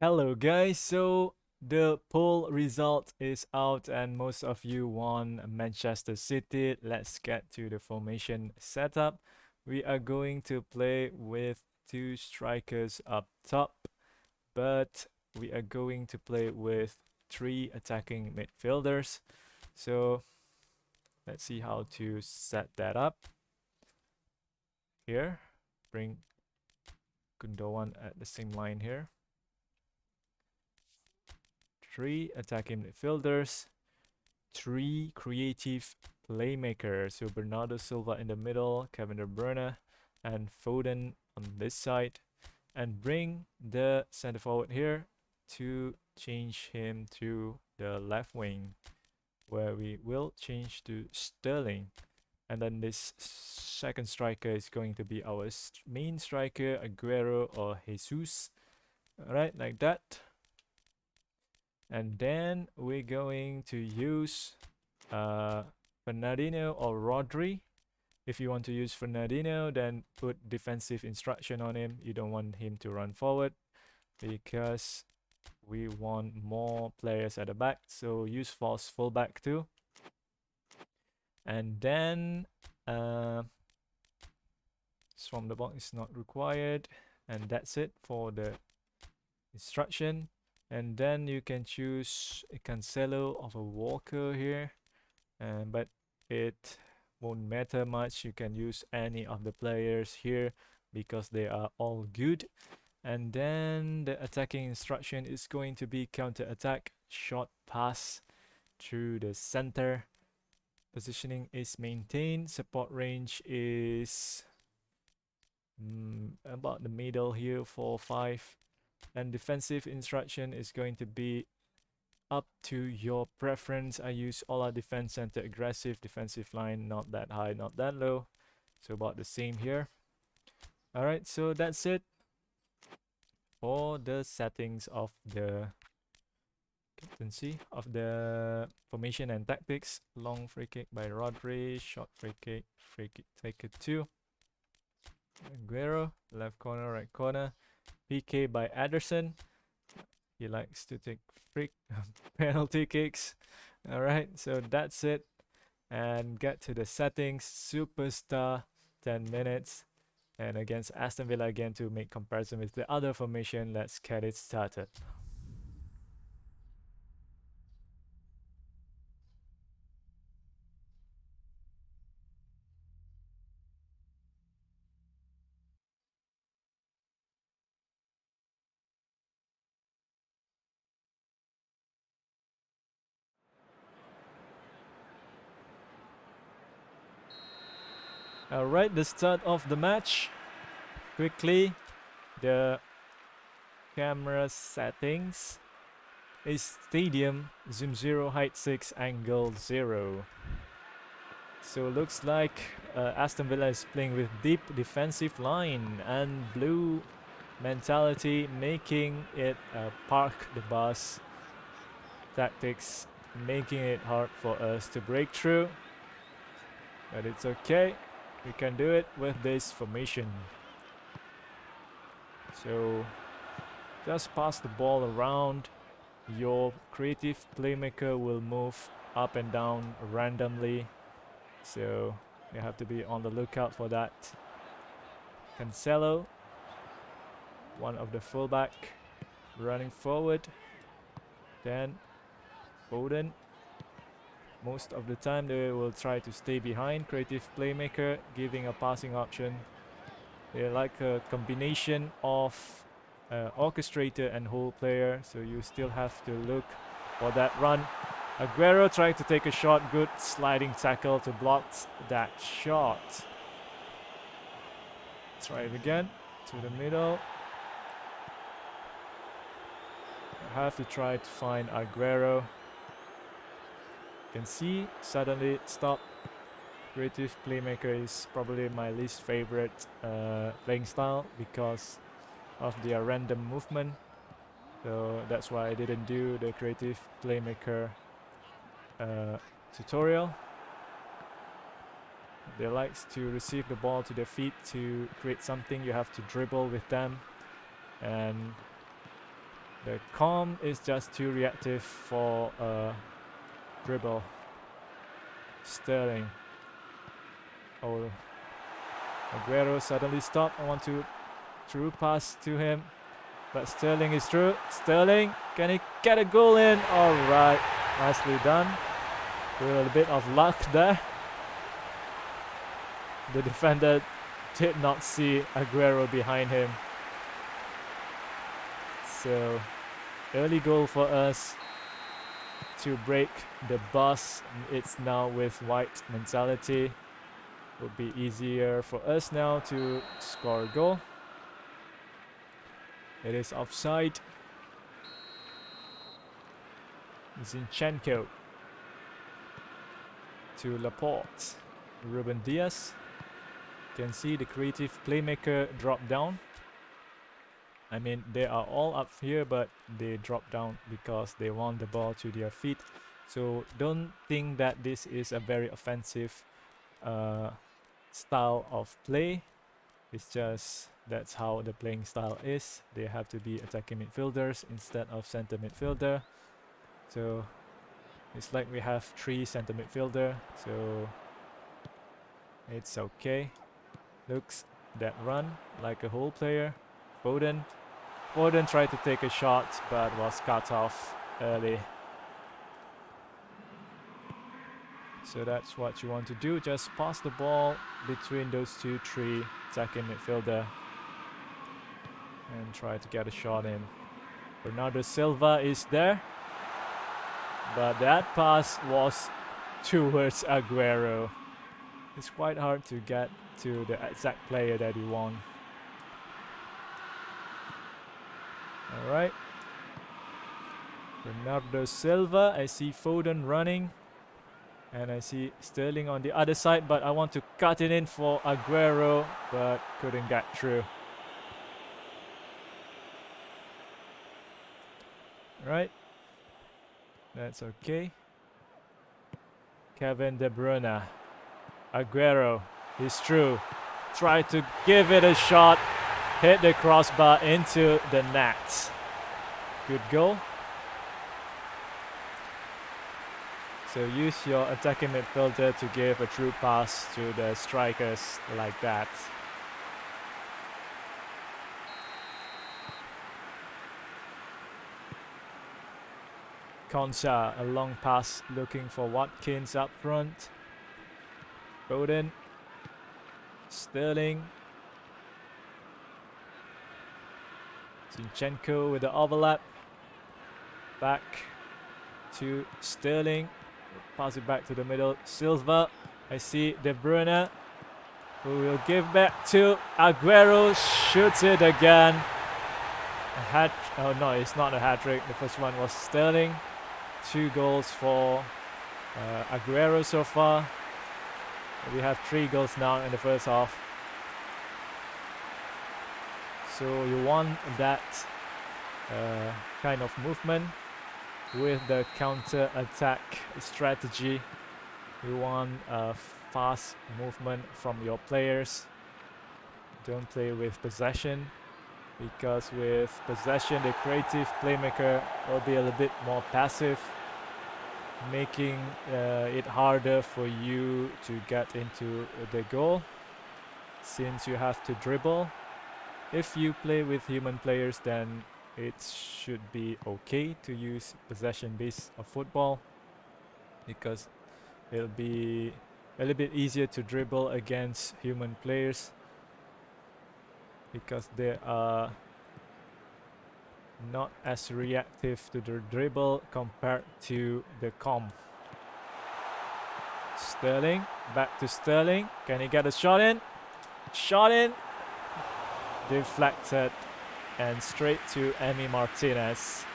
Hello guys, so the poll result is out and most of you won Manchester City. Let's get to the formation setup. We are going to play with two strikers up top, but we are going to play with three attacking midfielders. So let's see how to set that up. Here, bring Gundogan at the same line here. Three attacking midfielders, three creative playmakers. So Bernardo Silva in the middle, Kevin De Bruyne, and Foden on this side. And bring the center forward here to change him to the left wing, where we will change to Sterling. And then this second striker is going to be our main striker, Aguero or Jesus. Alright, like that. And then we're going to use Fernandinho or Rodri. If you want to use Fernandinho, then put defensive instruction on him. You don't want him to run forward because we want more players at the back. So use false fullback too. And then from the box is not required. And that's it for the instruction. And then you can choose a Cancelo of a Walker here, but it won't matter much. You can use any of the players here because they are all good. And then the attacking instruction is going to be counter attack, short pass through the center. Positioning is maintained. Support range is about the middle here, 4-5. And defensive instruction is going to be up to your preference. I use all our defense center aggressive defensive line, not that high, not that low. So about the same here. Alright, so that's it for the settings of the captaincy of the formation and tactics. Long free kick by Rodri, short free kick taker 2. Aguero, left corner, right corner. PK by Ederson. He likes to take freak penalty kicks. Alright, so that's it. And get to the settings. Superstar, 10 minutes. And against Aston Villa again to make comparison with the other formation. Let's get it started. Alright, the start of the match. Quickly, the camera settings is stadium, zoom 0, height 6, angle 0. So looks like Aston Villa is playing with deep defensive line and blue mentality, making it park the bus tactics, making it hard for us to break through. But it's okay, we can do it with this formation. So just pass the ball around. Your creative playmaker will move up and down randomly. So you have to be on the lookout for that. Cancelo, one of the fullback, running forward. Then Foden. Most of the time they will try to stay behind. Creative playmaker, giving a passing option. They like a combination of orchestrator and whole player, so you still have to look for that run. Aguero trying to take a shot, good sliding tackle to block that shot. Try it again, to the middle. I have to try to find Aguero. You can see, suddenly stop. Creative playmaker is probably my least favorite playing style because of their random movement. So that's why I didn't do the creative playmaker tutorial. They likes to receive the ball to their feet to create something. You have to dribble with them, and The calm is just too reactive for a dribble. Sterling. Oh, Aguero suddenly stopped. I want to through pass to him, but Sterling is through. Sterling, can he get a goal in? All right, nicely done. With a bit of luck there. The defender did not see Aguero behind him. So, early goal for us to break the bus. It's now with white mentality. Would be easier for us now to score a goal. It is offside. Zinchenko to Laporte. Ruben Diaz. Can see the creative playmaker drop down. I mean, they are all up here, but they drop down because they want the ball to their feet. So don't think that this is a very offensive style of play. It's just that's how the playing style is. They have to be attacking midfielders instead of center midfielder. So it's like we have 3 center midfielder, so it's okay. Looks that run like a whole player. Foden tried to take a shot but was cut off early. So that's what you want to do, just pass the ball between those 2-3 attacking midfielder and try to get a shot in. Bernardo Silva is there, but that pass was towards Aguero. It's quite hard to get to the exact player that you want. Alright. Bernardo Silva. I see Foden running. And I see Sterling on the other side, but I want to cut it in for Aguero, but couldn't get through. Right. That's okay. Kevin De Bruyne. Aguero is through. Try to give it a shot. Hit the crossbar into the net. Good goal. So use your attacking midfielder to give a true pass to the strikers like that. Konsa, a long pass looking for Watkins up front. Foden. Sterling. Zinchenko with the overlap. Back to Sterling. Pass it back to the middle. Silva. I see De Bruyne, who will give back to Aguero. Shoots it again. Oh no, it's not a hat-trick. The first one was Sterling. 2 goals for Aguero so far. We have 3 goals now in the first half. So you want that kind of movement with the counter-attack strategy. You want a fast movement from your players. Don't play with possession, because with possession the creative playmaker will be a little bit more passive, making it harder for you to get into the goal since you have to dribble. If you play with human players, then it should be okay to use possession-based football, because it'll be a little bit easier to dribble against human players, because they are not as reactive to the dribble compared to the comp. Sterling, back to Sterling. Can he get a shot in? Shot in. Deflected and straight to Emi Martinez.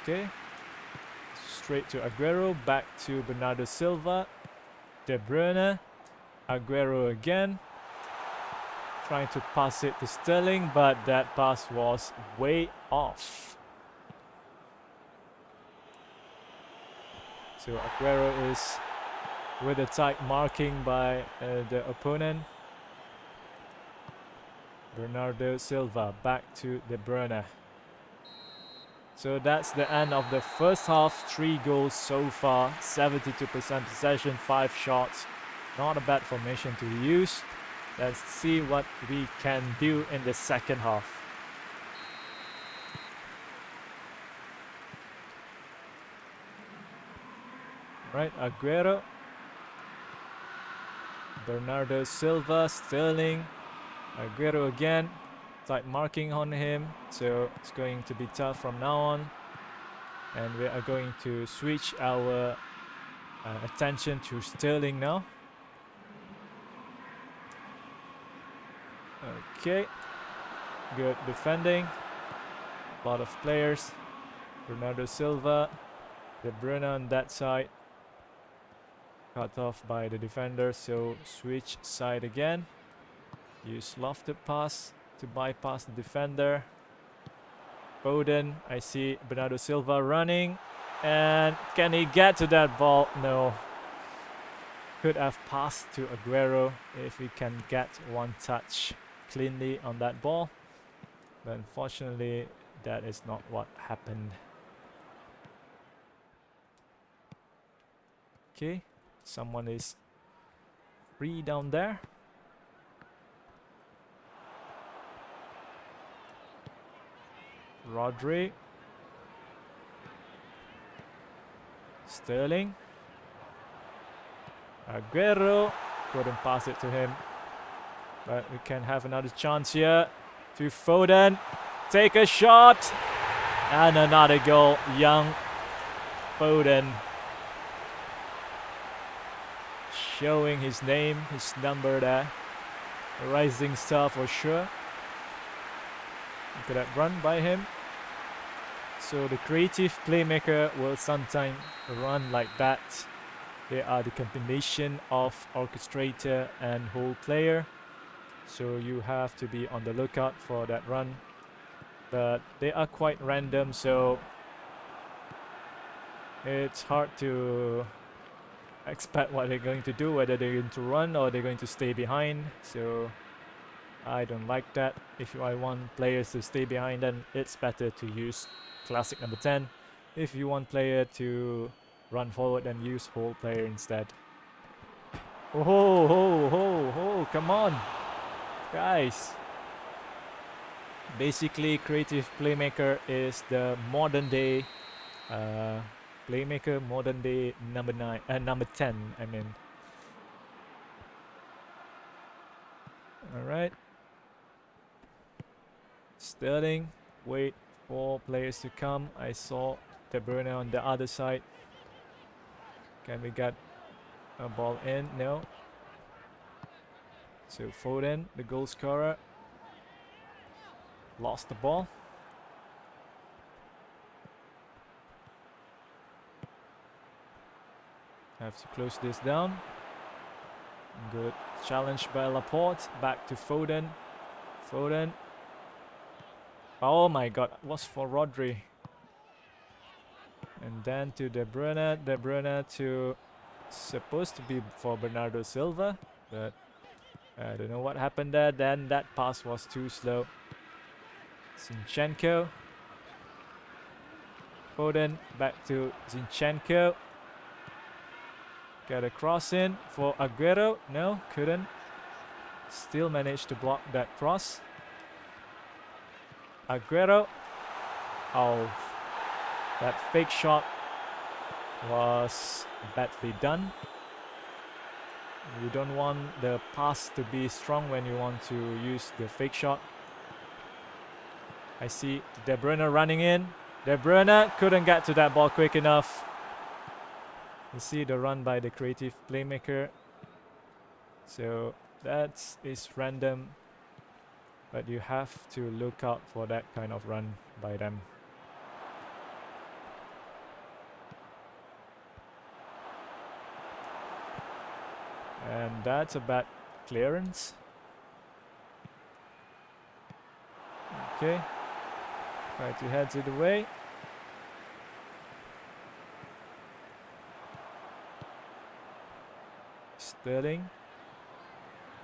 Okay. Straight to Aguero, back to Bernardo Silva. De Bruyne. Aguero again. Trying to pass it to Sterling, but that pass was way off. So Aguero is with a tight marking by the opponent. Bernardo Silva back to De Bruyne. So that's the end of the first half. 3 goals so far, 72% possession, 5 shots. Not a bad formation to use. Let's see what we can do in the second half. Right, Aguero. Bernardo Silva, Sterling. Aguero again. Tight marking on him, so it's going to be tough from now on. And we are going to switch our attention to Sterling now. Okay, good defending. A lot of players. Bernardo Silva, De Bruyne on that side. Cut off by the defender, so switch side again. Use lofted pass to bypass the defender. Foden, I see Bernardo Silva running. And can he get to that ball? No. Could have passed to Aguero if he can get one touch cleanly on that ball. But unfortunately, that is not what happened. Okay, someone is free down there. Rodri. Sterling. Aguero. Couldn't pass it to him. But we can have another chance here. To Foden. Take a shot. And another goal. Young Foden. Showing his name, his number there. A rising star for sure. Look at that run by him. So the creative playmaker will sometimes run like that. They are the combination of orchestrator and whole player. So you have to be on the lookout for that run. But they are quite random, so it's hard to expect what they're going to do, whether they're going to run or they're going to stay behind. So I don't like that. If I want players to stay behind, then it's better to use classic number 10. If you want player to run forward, then use whole player instead. Oh, come on, guys. Basically, creative playmaker is the modern day playmaker, modern day number 10, I mean. Alright. Sterling, wait for players to come. I saw De Bruyne on the other side. Can we get a ball in? No. So Foden, the goal scorer, lost the ball. Have to close this down. Good challenge by Laporte. Back to Foden. Foden. Oh my god, it was for Rodri. And then to De Bruyne. De Bruyne to supposed to be for Bernardo Silva, but I don't know what happened there. Then that pass was too slow. Zinchenko. Foden back to Zinchenko. Got a cross in for Aguero. No, couldn't. Still managed to block that cross. Aguero. Oh, that fake shot was badly done. You don't want the pass to be strong when you want to use the fake shot. I see De Bruyne running in. De Bruyne couldn't get to that ball quick enough. You see the run by the creative playmaker. So that is random, but you have to look out for that kind of run by them. And that's a bad clearance. Okay, try to head it away. Sterling.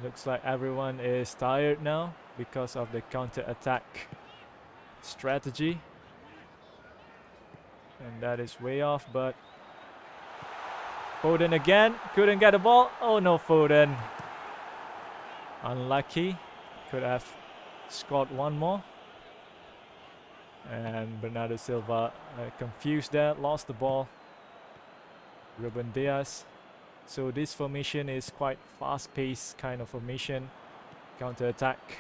Looks like everyone is tired now. because of the counter-attack strategy. And that is way off, but Foden again, couldn't get the ball. Oh no, Foden. Unlucky, could have scored one more. And Bernardo Silva confused there, lost the ball. Ruben Diaz. So this formation is quite fast-paced kind of formation. Counter-attack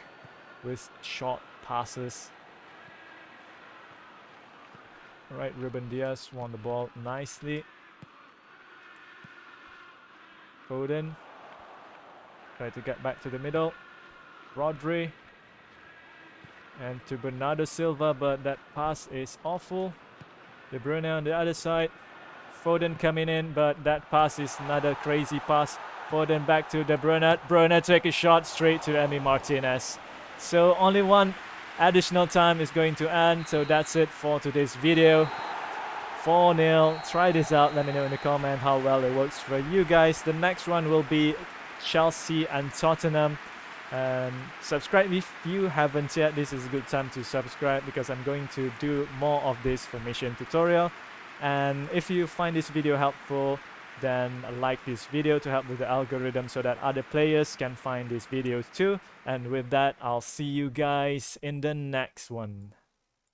with short passes. Alright, Ruben Diaz won the ball nicely. Foden tried to get back to the middle. Rodri. And to Bernardo Silva, but that pass is awful. De Bruyne on the other side. Foden coming in, but that pass is another crazy pass. Foden back to De Bruyne. Bruyne take a shot straight to Emi Martinez. So only one additional time is going to end. So that's it for today's video. 4-0. Try this out. Let me know in the comment how well it works for you guys. The next one will be Chelsea and Tottenham. Subscribe if you haven't yet. This is a good time to subscribe because I'm going to do more of this formation tutorial. And if you find this video helpful, then like this video to help with the algorithm so that other players can find these videos too. And with that, I'll see you guys in the next one.